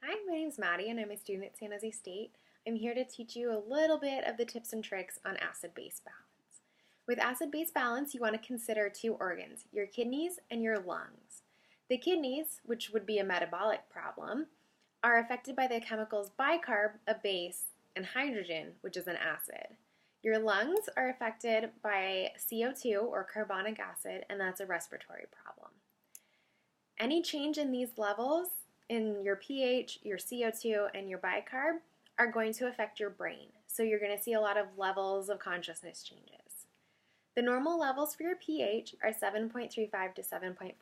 Hi, my name's Maddie and I'm a student at San Jose State. I'm here to teach you a little bit of the tips and tricks on acid-base balance. With acid-base balance, you want to consider two organs, your kidneys and your lungs. The kidneys, which would be a metabolic problem, are affected by the chemicals bicarb, a base, and hydrogen, which is an acid. Your lungs are affected by CO2 or carbonic acid, and that's a respiratory problem. Any change in these levels in your pH, your CO2, and your bicarb are going to affect your brain. So you're going to see a lot of levels of consciousness changes. The normal levels for your pH are 7.35 to 7.45.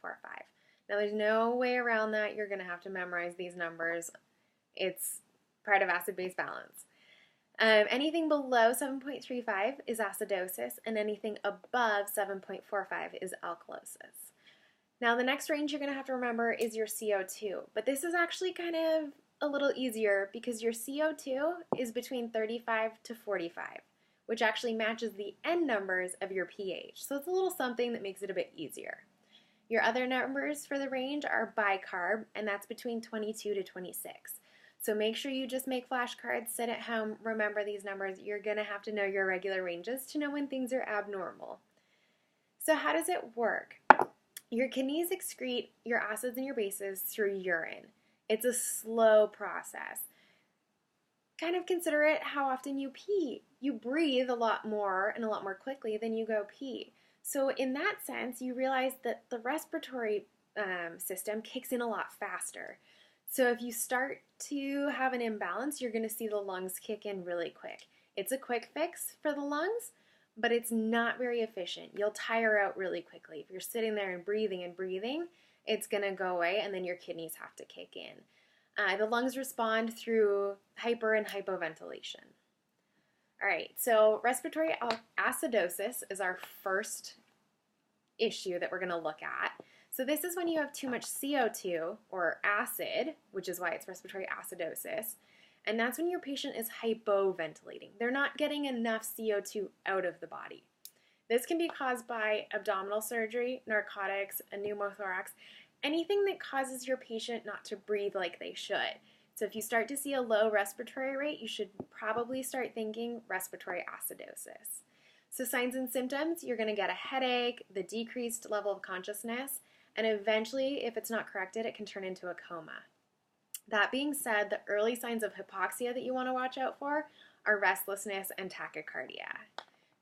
Now there's no way around that. You're going to have to memorize these numbers. It's part of acid-base balance. Anything below 7.35 is acidosis, and anything above 7.45 is alkalosis. Now the next range you're going to have to remember is your CO2, but this is actually kind of a little easier because your CO2 is between 35 to 45, which actually matches the end numbers of your pH. So it's a little something that makes it a bit easier. Your other numbers for the range are bicarb, and that's between 22 to 26. So make sure you just make flashcards, sit at home, remember these numbers. You're going to have to know your regular ranges to know when things are abnormal. So how does it work? Your kidneys excrete your acids and your bases through urine. It's a slow process. Kind of consider it how often you pee. You breathe a lot more and a lot more quickly than you go pee. So in that sense, you realize that the respiratory system kicks in a lot faster. So if you start to have an imbalance, you're going to see the lungs kick in really quick. It's a quick fix for the lungs, but it's not very efficient. You'll tire out really quickly. If you're sitting there and breathing, it's going to go away and then your kidneys have to kick in. The lungs respond through hyper and hypoventilation. All right, so respiratory acidosis is our first issue that we're going to look at. So this is when you have too much CO2 or acid, which is why it's respiratory acidosis, and that's when your patient is hypoventilating. They're not getting enough CO2 out of the body. This can be caused by abdominal surgery, narcotics, a pneumothorax, anything that causes your patient not to breathe like they should. So if you start to see a low respiratory rate, you should probably start thinking respiratory acidosis. So signs and symptoms, you're going to get a headache, the decreased level of consciousness, and eventually, if it's not corrected, it can turn into a coma. That being said, the early signs of hypoxia that you want to watch out for are restlessness and tachycardia.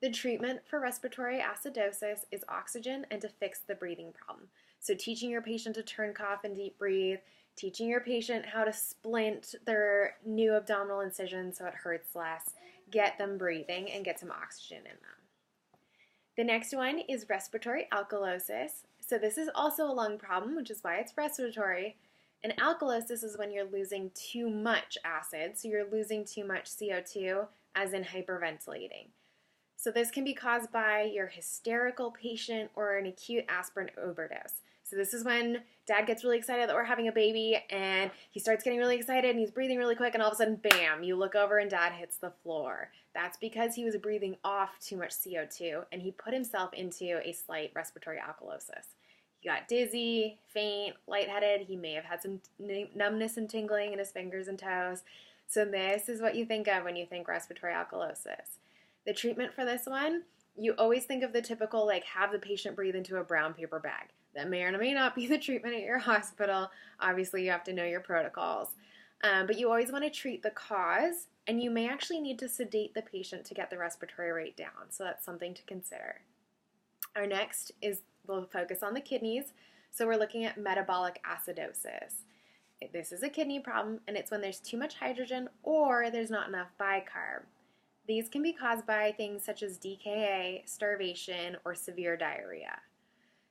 The treatment for respiratory acidosis is oxygen and to fix the breathing problem. So teaching your patient to turn, cough, and deep breathe, teaching your patient how to splint their new abdominal incision so it hurts less, get them breathing, and get some oxygen in them. The next one is respiratory alkalosis. So this is also a lung problem, which is why it's respiratory. And alkalosis is when you're losing too much acid, so you're losing too much CO2, as in hyperventilating. So this can be caused by your hysterical patient or an acute aspirin overdose. So this is when dad gets really excited that we're having a baby and he starts getting really excited and he's breathing really quick and all of a sudden, bam, you look over and dad hits the floor. That's because he was breathing off too much CO2 and he put himself into a slight respiratory alkalosis. He got dizzy, faint, lightheaded. He may have had some numbness and tingling in his fingers and toes. So this is what you think of when you think respiratory alkalosis. The treatment for this one, you always think of the typical, like, have the patient breathe into a brown paper bag. That may or may not be the treatment at your hospital. Obviously, you have to know your protocols. But you always want to treat the cause, and you may actually need to sedate the patient to get the respiratory rate down. So that's something to consider. Our next is we'll focus on the kidneys. So we're looking at metabolic acidosis. This is a kidney problem, and it's when there's too much hydrogen or there's not enough bicarb. These can be caused by things such as DKA, starvation, or severe diarrhea.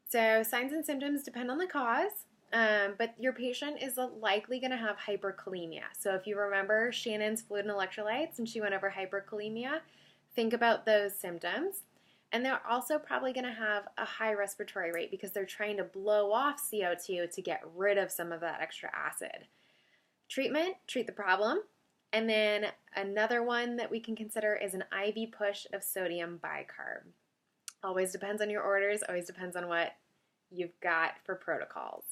So signs and symptoms depend on the cause, but your patient is likely going to have hyperkalemia. So if you remember Shannon's fluid and electrolytes and she went over hyperkalemia, think about those symptoms. And they're also probably going to have a high respiratory rate because they're trying to blow off CO2 to get rid of some of that extra acid. Treatment, treat the problem. And then another one that we can consider is an IV push of sodium bicarb. Always depends on your orders, always depends on what you've got for protocols.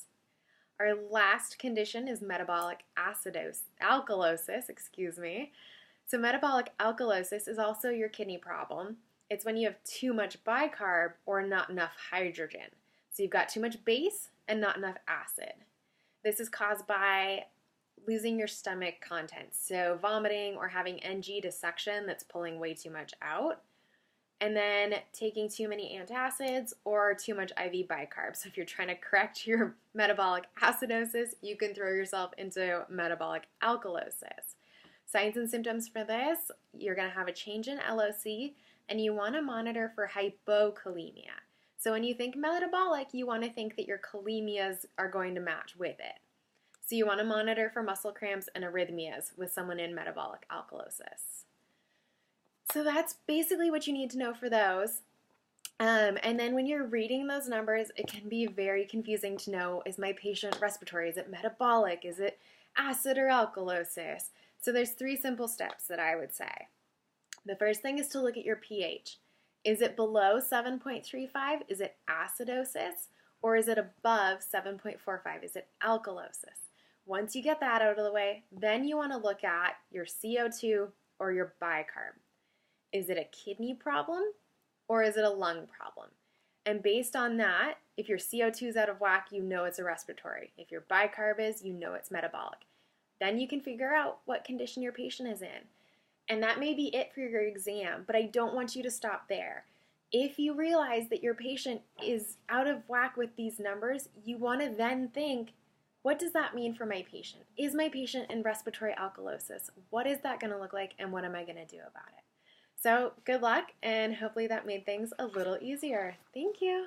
Our last condition is metabolic alkalosis, So metabolic alkalosis is also your kidney problem. It's when you have too much bicarb or not enough hydrogen. So you've got too much base and not enough acid. This is caused by losing your stomach contents, so vomiting or having NG dissection that's pulling way too much out, and then taking too many antacids or too much IV bicarb. So if you're trying to correct your metabolic acidosis, you can throw yourself into metabolic alkalosis. Signs and symptoms for this, you're going to have a change in LOC, and you want to monitor for hypokalemia. So when you think metabolic, you want to think that your kalemias are going to match with it. So you want to monitor for muscle cramps and arrhythmias with someone in metabolic alkalosis. So that's basically what you need to know for those. And then when you're reading those numbers, it can be very confusing to know, is my patient respiratory? Is it metabolic? Is it acid or alkalosis? So there's 3 simple steps that I would say. The first thing is to look at your pH. Is it below 7.35? Is it acidosis? Or is it above 7.45? Is it alkalosis? Once you get that out of the way, then you want to look at your CO2 or your bicarb. Is it a kidney problem or is it a lung problem? And based on that, if your CO2 is out of whack, you know it's a respiratory. If your bicarb is, you know it's metabolic. Then you can figure out what condition your patient is in. And that may be it for your exam, but I don't want you to stop there. If you realize that your patient is out of whack with these numbers, you want to then think, what does that mean for my patient? Is my patient in respiratory alkalosis? What is that going to look like, and what am I going to do about it? So good luck, and hopefully that made things a little easier. Thank you.